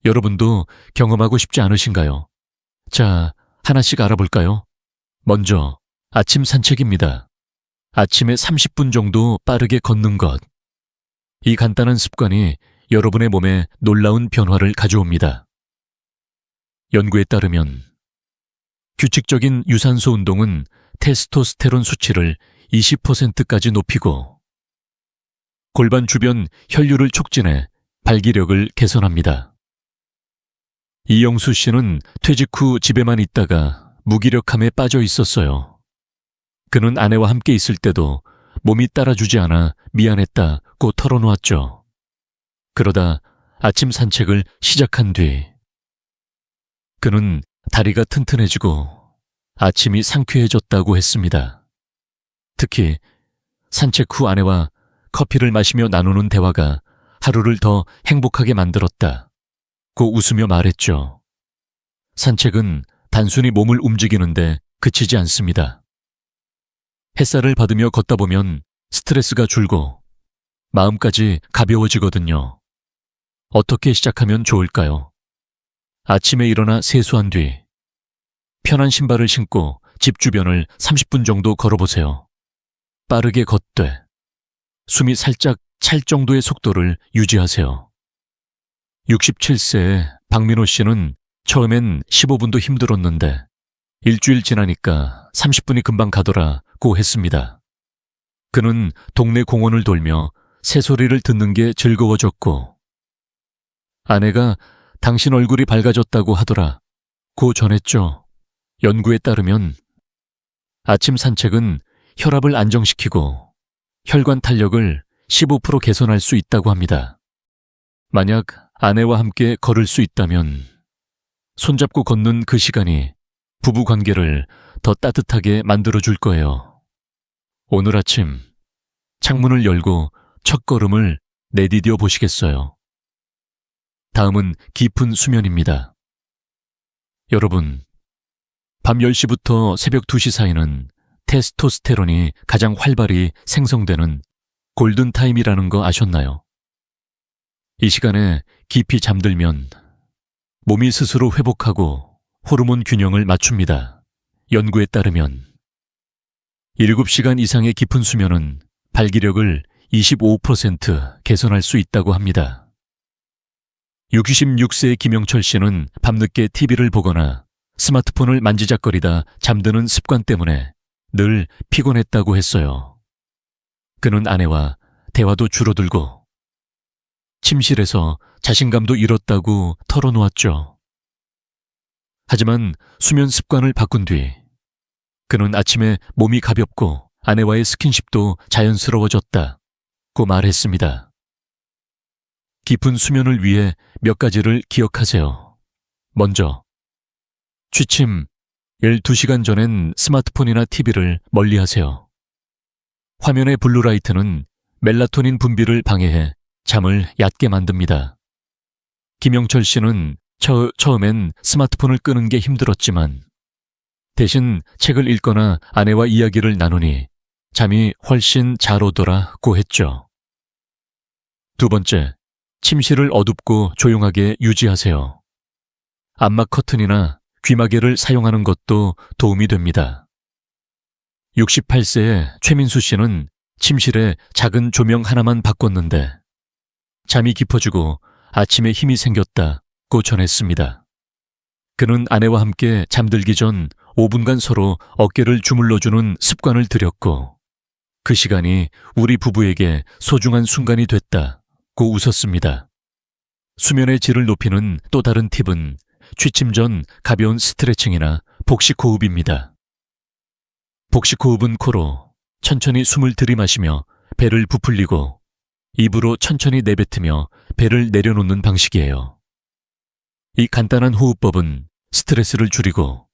여러분도 경험하고 싶지 않으신가요? 자, 하나씩 알아볼까요? 먼저 아침 산책입니다. 아침에 30분 정도 빠르게 걷는 것. 이 간단한 습관이 여러분의 몸에 놀라운 변화를 가져옵니다. 연구에 따르면 규칙적인 유산소 운동은 테스토스테론 수치를 20%까지 높이고 골반 주변 혈류를 촉진해 발기력을 개선합니다. 이영수 씨는 퇴직 후 집에만 있다가 무기력함에 빠져 있었어요. 그는 아내와 함께 있을 때도 몸이 따라주지 않아 미안했다고 털어놓았죠. 그러다 아침 산책을 시작한 뒤 그는 다리가 튼튼해지고 아침이 상쾌해졌다고 했습니다. 특히 산책 후 아내와 커피를 마시며 나누는 대화가 하루를 더 행복하게 만들었다고 웃으며 말했죠. 산책은 단순히 몸을 움직이는데 그치지 않습니다. 햇살을 받으며 걷다 보면 스트레스가 줄고 마음까지 가벼워지거든요. 어떻게 시작하면 좋을까요? 아침에 일어나 세수한 뒤 편한 신발을 신고 집 주변을 30분 정도 걸어보세요. 빠르게 걷되 숨이 살짝 찰 정도의 속도를 유지하세요. 67세의 박민호 씨는 처음엔 15분도 힘들었는데 일주일 지나니까 30분이 금방 가더라고 했습니다. 그는 동네 공원을 돌며 새소리를 듣는 게 즐거워졌고 아내가 당신 얼굴이 밝아졌다고 하더라고 전했죠. 연구에 따르면 아침 산책은 혈압을 안정시키고 혈관 탄력을 15% 개선할 수 있다고 합니다. 만약 아내와 함께 걸을 수 있다면 손잡고 걷는 그 시간이 부부 관계를 더 따뜻하게 만들어줄 거예요. 오늘 아침 창문을 열고 첫 걸음을 내디뎌 보시겠어요? 다음은 깊은 수면입니다. 여러분, 밤 10시부터 새벽 2시 사이는 테스토스테론이 가장 활발히 생성되는 골든타임이라는 거 아셨나요? 이 시간에 깊이 잠들면 몸이 스스로 회복하고 호르몬 균형을 맞춥니다. 연구에 따르면 7시간 이상의 깊은 수면은 발기력을 25% 개선할 수 있다고 합니다. 66세의 김영철 씨는 밤늦게 TV를 보거나 스마트폰을 만지작거리다 잠드는 습관 때문에 늘 피곤했다고 했어요. 그는 아내와 대화도 줄어들고 침실에서 자신감도 잃었다고 털어놓았죠. 하지만 수면 습관을 바꾼 뒤 그는 아침에 몸이 가볍고 아내와의 스킨십도 자연스러워졌다고 말했습니다. 깊은 수면을 위해 몇 가지를 기억하세요. 먼저, 취침 12시간 전엔 스마트폰이나 TV를 멀리하세요. 화면의 블루라이트는 멜라토닌 분비를 방해해 잠을 얕게 만듭니다. 김영철 씨는 처음엔 스마트폰을 끄는 게 힘들었지만 대신 책을 읽거나 아내와 이야기를 나누니 잠이 훨씬 잘 오더라고 했죠. 두 번째, 침실을 어둡고 조용하게 유지하세요. 암막 커튼이나 귀마개를 사용하는 것도 도움이 됩니다. 68세의 최민수 씨는 침실에 작은 조명 하나만 바꿨는데 잠이 깊어지고 아침에 힘이 생겼다고 전했습니다. 그는 아내와 함께 잠들기 전 5분간 서로 어깨를 주물러주는 습관을 들였고 그 시간이 우리 부부에게 소중한 순간이 됐다고 웃었습니다. 수면의 질을 높이는 또 다른 팁은 취침 전 가벼운 스트레칭이나 복식 호흡입니다. 복식 호흡은 코로 천천히 숨을 들이마시며 배를 부풀리고 입으로 천천히 내뱉으며 배를 내려놓는 방식이에요. 이 간단한 호흡법은 스트레스를 줄이고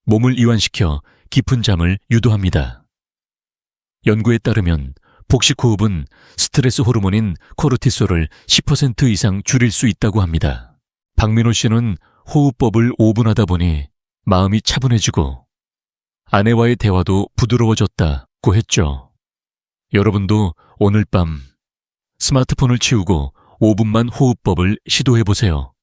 몸을 이완시켜 깊은 잠을 유도합니다. 연구에 따르면 복식 호흡은 스트레스 호르몬인 코르티솔을 10% 이상 줄일 수 있다고 합니다. 박민호 씨는 호흡법을 5분 하다 보니 마음이 차분해지고 아내와의 대화도 부드러워졌다고 했죠. 여러분도 오늘 밤 스마트폰을 치우고 5분만 호흡법을 시도해보세요.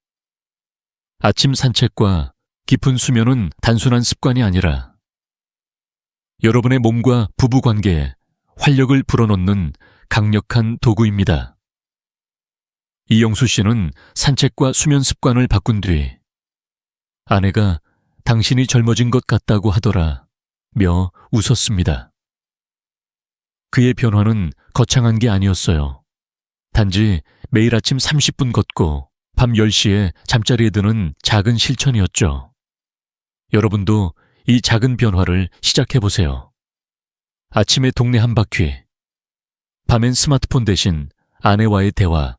아침 산책과 깊은 수면은 단순한 습관이 아니라 여러분의 몸과 부부 관계에 활력을 불어넣는 강력한 도구입니다. 이영수 씨는 산책과 수면 습관을 바꾼 뒤 아내가 당신이 젊어진 것 같다고 하더라 며 웃었습니다. 그의 변화는 거창한 게 아니었어요. 단지 매일 아침 30분 걷고 밤 10시에 잠자리에 드는 작은 실천이었죠. 여러분도 이 작은 변화를 시작해보세요. 아침에 동네 한 바퀴, 밤엔 스마트폰 대신 아내와의 대화.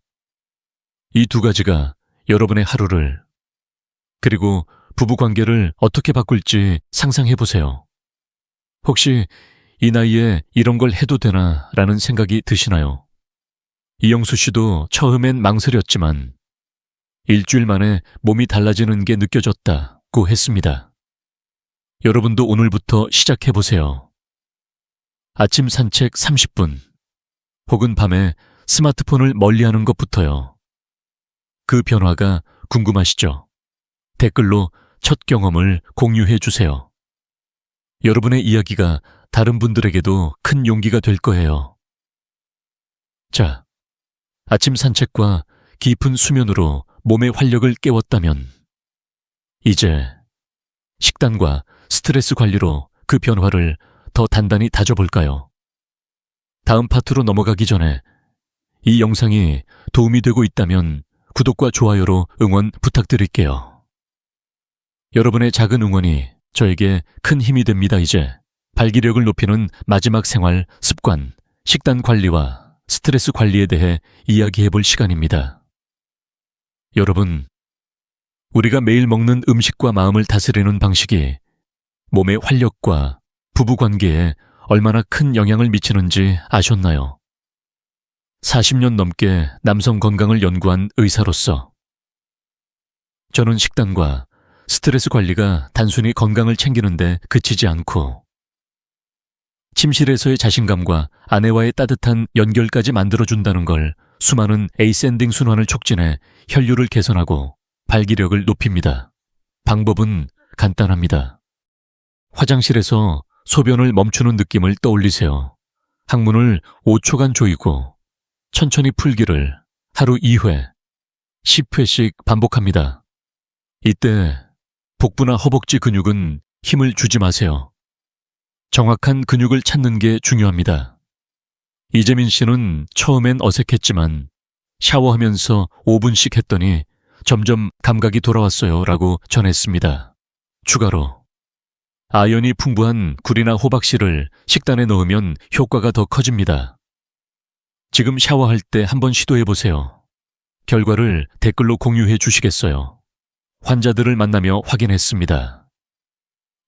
이 두 가지가 여러분의 하루를, 그리고 부부관계를 어떻게 바꿀지 상상해보세요. 혹시 이 나이에 이런 걸 해도 되나 라는 생각이 드시나요? 이영수 씨도 처음엔 망설였지만 일주일 만에 몸이 달라지는 게 느껴졌다고 했습니다. 여러분도 오늘부터 시작해보세요. 아침 산책 30분, 혹은 밤에 스마트폰을 멀리하는 것부터요. 그 변화가 궁금하시죠? 댓글로 첫 경험을 공유해 주세요. 여러분의 이야기가 다른 분들에게도 큰 용기가 될 거예요. 자, 아침 산책과 깊은 수면으로 몸의 활력을 깨웠다면 이제 식단과 스트레스 관리로 그 변화를 더 단단히 다져볼까요? 다음 파트로 넘어가기 전에 이 영상이 도움이 되고 있다면 구독과 좋아요로 응원 부탁드릴게요. 여러분의 작은 응원이 저에게 큰 힘이 됩니다. 이제 발기력을 높이는 마지막 생활 습관, 식단 관리와 스트레스 관리에 대해 이야기해볼 시간입니다. 여러분, 우리가 매일 먹는 음식과 마음을 다스리는 방식이 몸의 활력과 부부관계에 얼마나 큰 영향을 미치는지 아셨나요? 40년 넘게 남성 건강을 연구한 의사로서 저는 식단과 스트레스 관리가 단순히 건강을 챙기는데 그치지 않고 침실에서의 자신감과 아내와의 따뜻한 연결까지 만들어준다는 걸 수많은 에이센딩 순환을 촉진해 혈류를 개선하고 발기력을 높입니다. 방법은 간단합니다. 화장실에서 소변을 멈추는 느낌을 떠올리세요. 항문을 5초간 조이고 천천히 풀기를 하루 2회, 10회씩 반복합니다. 이때 복부나 허벅지 근육은 힘을 주지 마세요. 정확한 근육을 찾는 게 중요합니다. 이재민 씨는 처음엔 어색했지만 샤워하면서 5분씩 했더니 점점 감각이 돌아왔어요 라고 전했습니다. 추가로 아연이 풍부한 굴이나 호박씨를 식단에 넣으면 효과가 더 커집니다. 지금 샤워할 때 한번 시도해보세요. 결과를 댓글로 공유해 주시겠어요? 환자들을 만나며 확인했습니다.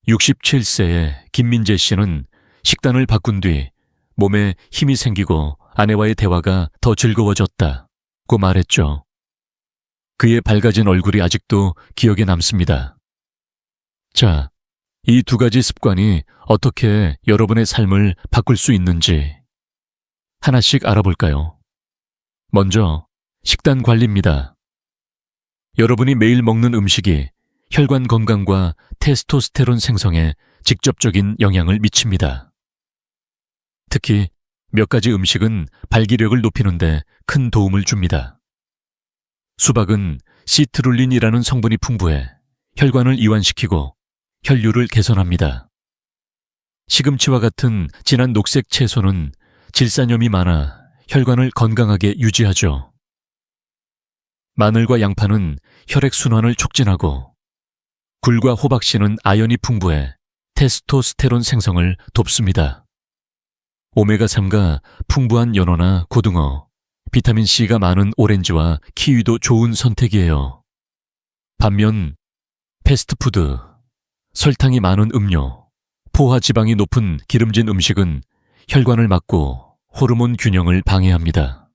67세의 김민재 씨는 식단을 바꾼 뒤 몸에 힘이 생기고 아내와의 대화가 더 즐거워졌다고 말했죠. 그의 밝아진 얼굴이 아직도 기억에 남습니다. 자, 이 두 가지 습관이 어떻게 여러분의 삶을 바꿀 수 있는지 하나씩 알아볼까요? 먼저 식단 관리입니다. 여러분이 매일 먹는 음식이 혈관 건강과 테스토스테론 생성에 직접적인 영향을 미칩니다. 특히 몇 가지 음식은 발기력을 높이는데 큰 도움을 줍니다. 수박은 시트룰린이라는 성분이 풍부해 혈관을 이완시키고 혈류를 개선합니다. 시금치와 같은 진한 녹색 채소는 질산염이 많아 혈관을 건강하게 유지하죠. 마늘과 양파는 혈액순환을 촉진하고 굴과 호박씨는 아연이 풍부해 테스토스테론 생성을 돕습니다. 오메가3가 풍부한 연어나 고등어, 비타민C가 많은 오렌지와 키위도 좋은 선택이에요. 반면 패스트푸드, 설탕이 많은 음료, 포화지방이 높은 기름진 음식은 혈관을 막고 호르몬 균형을 방해합니다.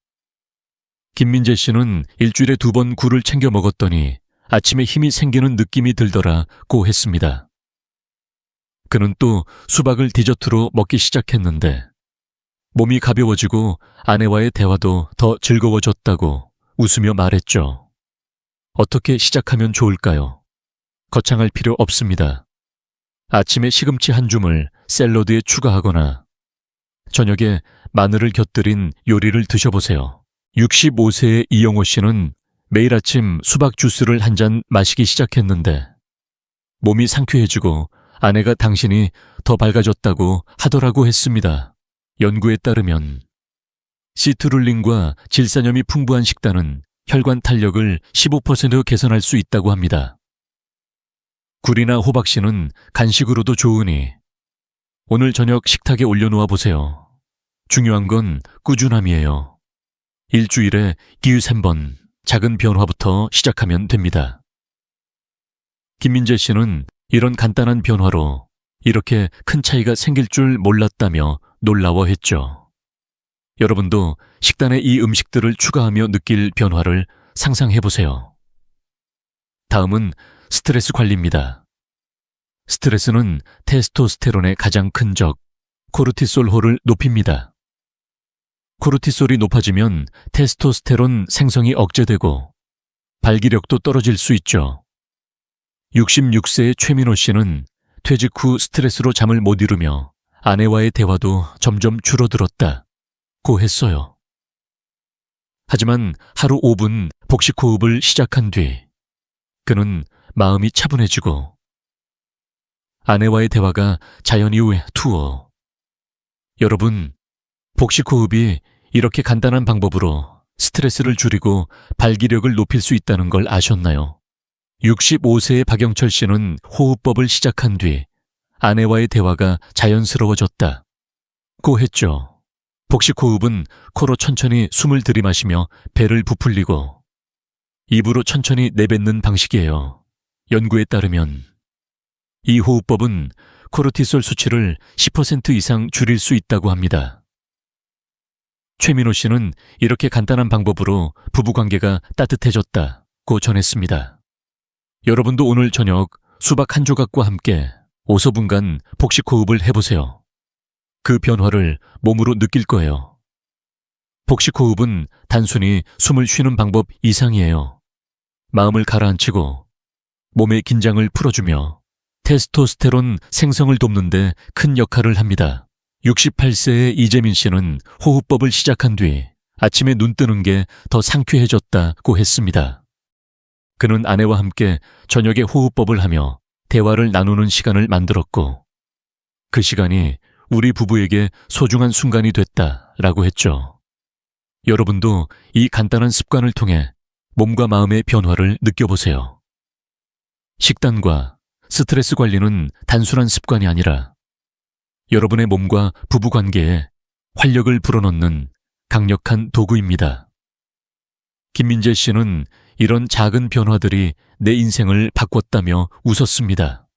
김민재 씨는 일주일에 2번 굴을 챙겨 먹었더니 아침에 힘이 생기는 느낌이 들더라고 했습니다. 그는 또 수박을 디저트로 먹기 시작했는데 몸이 가벼워지고 아내와의 대화도 더 즐거워졌다고 웃으며 말했죠. 어떻게 시작하면 좋을까요? 거창할 필요 없습니다. 아침에 시금치 한 줌을 샐러드에 추가하거나 저녁에 마늘을 곁들인 요리를 드셔보세요. 65세의 이영호 씨는 매일 아침 수박 주스를 한 잔 마시기 시작했는데 몸이 상쾌해지고 아내가 당신이 더 밝아졌다고 하더라고 했습니다. 연구에 따르면 시트룰린과 질산염이 풍부한 식단은 혈관 탄력을 15% 개선할 수 있다고 합니다. 굴이나 호박씨는 간식으로도 좋으니 오늘 저녁 식탁에 올려놓아 보세요. 중요한 건 꾸준함이에요. 일주일에 2~3번 작은 변화부터 시작하면 됩니다. 김민재 씨는 이런 간단한 변화로 이렇게 큰 차이가 생길 줄 몰랐다며 놀라워했죠. 여러분도 식단에 이 음식들을 추가하며 느낄 변화를 상상해보세요. 다음은 스트레스 관리입니다. 스트레스는 테스토스테론의 가장 큰 적, 코르티솔호를 높입니다. 코르티솔이 높아지면 테스토스테론 생성이 억제되고 발기력도 떨어질 수 있죠. 66세의 최민호 씨는 퇴직 후 스트레스로 잠을 못 이루며 아내와의 대화도 점점 줄어들었다고 했어요. 하지만 하루 5분 복식호흡을 시작한 뒤 그는 마음이 차분해지고 아내와의 대화가 자연히 투어. 여러분, 복식호흡이 이렇게 간단한 방법으로 스트레스를 줄이고 발기력을 높일 수 있다는 걸 아셨나요? 65세의 박영철 씨는 호흡법을 시작한 뒤 아내와의 대화가 자연스러워졌다고 했죠. 복식호흡은 코로 천천히 숨을 들이마시며 배를 부풀리고 입으로 천천히 내뱉는 방식이에요. 연구에 따르면 이 호흡법은 코르티솔 수치를 10% 이상 줄일 수 있다고 합니다. 최민호 씨는 이렇게 간단한 방법으로 부부관계가 따뜻해졌다고 전했습니다. 여러분도 오늘 저녁 수박 한 조각과 함께 5분간 복식호흡을 해보세요. 그 변화를 몸으로 느낄 거예요. 복식호흡은 단순히 숨을 쉬는 방법 이상이에요. 마음을 가라앉히고 몸의 긴장을 풀어주며 테스토스테론 생성을 돕는 데 큰 역할을 합니다. 68세의 이재민 씨는 호흡법을 시작한 뒤 아침에 눈 뜨는 게 더 상쾌해졌다고 했습니다. 그는 아내와 함께 저녁에 호흡법을 하며 대화를 나누는 시간을 만들었고 그 시간이 우리 부부에게 소중한 순간이 됐다라고 했죠. 여러분도 이 간단한 습관을 통해 몸과 마음의 변화를 느껴보세요. 식단과 스트레스 관리는 단순한 습관이 아니라 여러분의 몸과 부부관계에 활력을 불어넣는 강력한 도구입니다. 김민재 씨는 이런 작은 변화들이 내 인생을 바꿨다며 웃었습니다.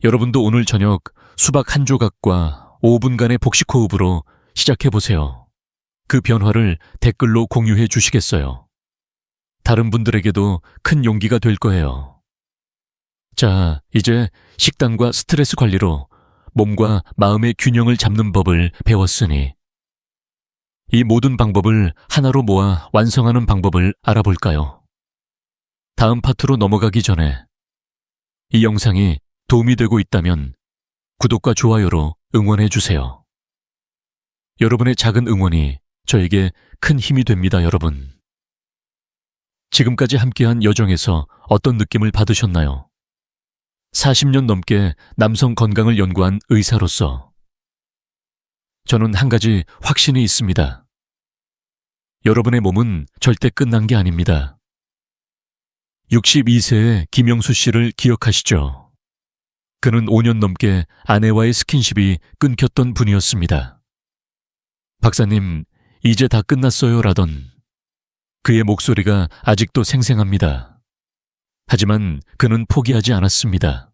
여러분도 오늘 저녁 수박 한 조각과 5분간의 복식호흡으로 시작해보세요. 그 변화를 댓글로 공유해 주시겠어요? 다른 분들에게도 큰 용기가 될 거예요. 자, 이제 식단과 스트레스 관리로 몸과 마음의 균형을 잡는 법을 배웠으니 이 모든 방법을 하나로 모아 완성하는 방법을 알아볼까요? 다음 파트로 넘어가기 전에 이 영상이 도움이 되고 있다면 구독과 좋아요로 응원해 주세요. 여러분의 작은 응원이 저에게 큰 힘이 됩니다, 여러분. 지금까지 함께한 여정에서 어떤 느낌을 받으셨나요? 40년 넘게 남성 건강을 연구한 의사로서 저는 한 가지 확신이 있습니다. 여러분의 몸은 절대 끝난 게 아닙니다. 62세의 김영수 씨를 기억하시죠? 그는 5년 넘게 아내와의 스킨십이 끊겼던 분이었습니다. 박사님, 이제 다 끝났어요 라던 그의 목소리가 아직도 생생합니다. 하지만 그는 포기하지 않았습니다.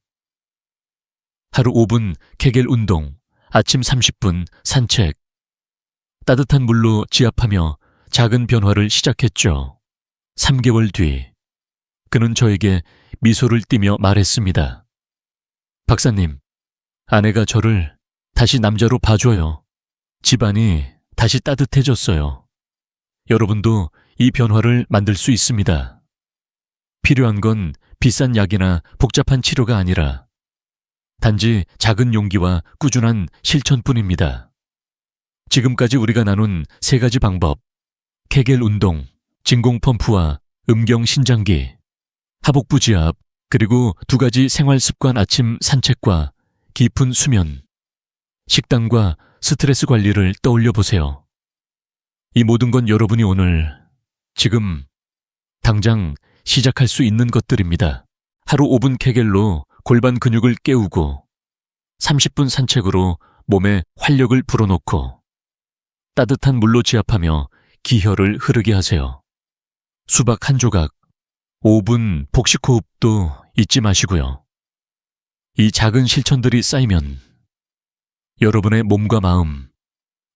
하루 5분 케겔 운동, 아침 30분 산책, 따뜻한 물로 지압하며 작은 변화를 시작했죠. 3개월 뒤, 그는 저에게 미소를 띠며 말했습니다. 박사님, 아내가 저를 다시 남자로 봐줘요. 집안이 다시 따뜻해졌어요. 여러분도 이 변화를 만들 수 있습니다. 필요한 건 비싼 약이나 복잡한 치료가 아니라 단지 작은 용기와 꾸준한 실천뿐입니다. 지금까지 우리가 나눈 3가지 방법, 케겔 운동, 진공 펌프와 음경 신장기, 하복부 지압, 그리고 2가지 생활 습관 아침 산책과 깊은 수면, 식단과 스트레스 관리를 떠올려 보세요. 이 모든 건 여러분이 오늘, 지금, 당장 시작할 수 있는 것들입니다. 하루 5분 케겔로 골반 근육을 깨우고 30분 산책으로 몸에 활력을 불어넣고 따뜻한 물로 지압하며 기혈을 흐르게 하세요. 수박 한 조각, 5분 복식 호흡도 잊지 마시고요. 이 작은 실천들이 쌓이면 여러분의 몸과 마음,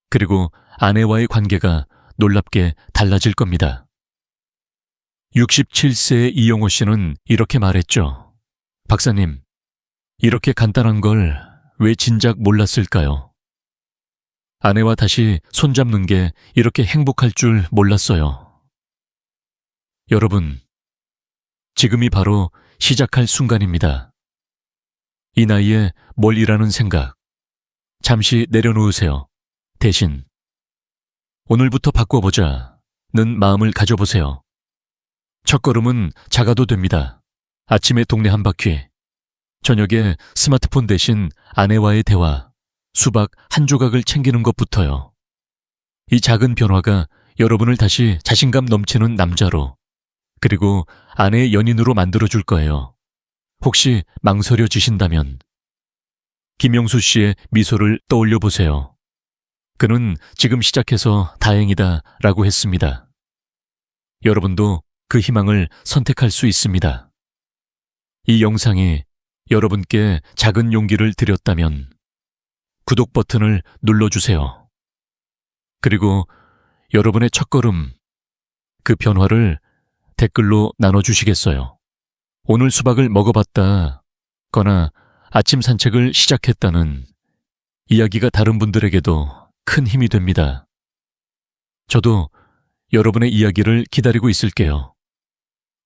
그리고 아내와의 관계가 놀랍게 달라질 겁니다. 67세의 이영호 씨는 이렇게 말했죠. 박사님, 이렇게 간단한 걸 왜 진작 몰랐을까요? 아내와 다시 손잡는 게 이렇게 행복할 줄 몰랐어요. 여러분, 지금이 바로 시작할 순간입니다. 이 나이에 뭘 이라는 생각, 잠시 내려놓으세요. 대신 오늘부터 바꿔보자는 마음을 가져보세요. 첫걸음은 작아도 됩니다. 아침에 동네 한 바퀴, 저녁에 스마트폰 대신 아내와의 대화, 수박 한 조각을 챙기는 것부터요. 이 작은 변화가 여러분을 다시 자신감 넘치는 남자로, 그리고 아내의 연인으로 만들어줄 거예요. 혹시 망설여지신다면 김영수 씨의 미소를 떠올려 보세요. 그는 지금 시작해서 다행이다 라고 했습니다. 여러분도 그 희망을 선택할 수 있습니다. 이 영상이 여러분께 작은 용기를 드렸다면 구독 버튼을 눌러주세요. 그리고 여러분의 첫걸음, 그 변화를 댓글로 나눠주시겠어요? 오늘 수박을 먹어봤다 거나 아침 산책을 시작했다는 이야기가 다른 분들에게도 큰 힘이 됩니다. 저도 여러분의 이야기를 기다리고 있을게요.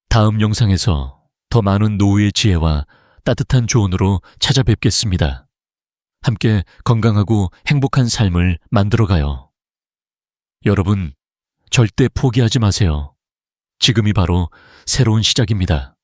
다음 영상에서 더 많은 노후의 지혜와 따뜻한 조언으로 찾아뵙겠습니다. 함께 건강하고 행복한 삶을 만들어가요. 여러분, 절대 포기하지 마세요. 지금이 바로 새로운 시작입니다.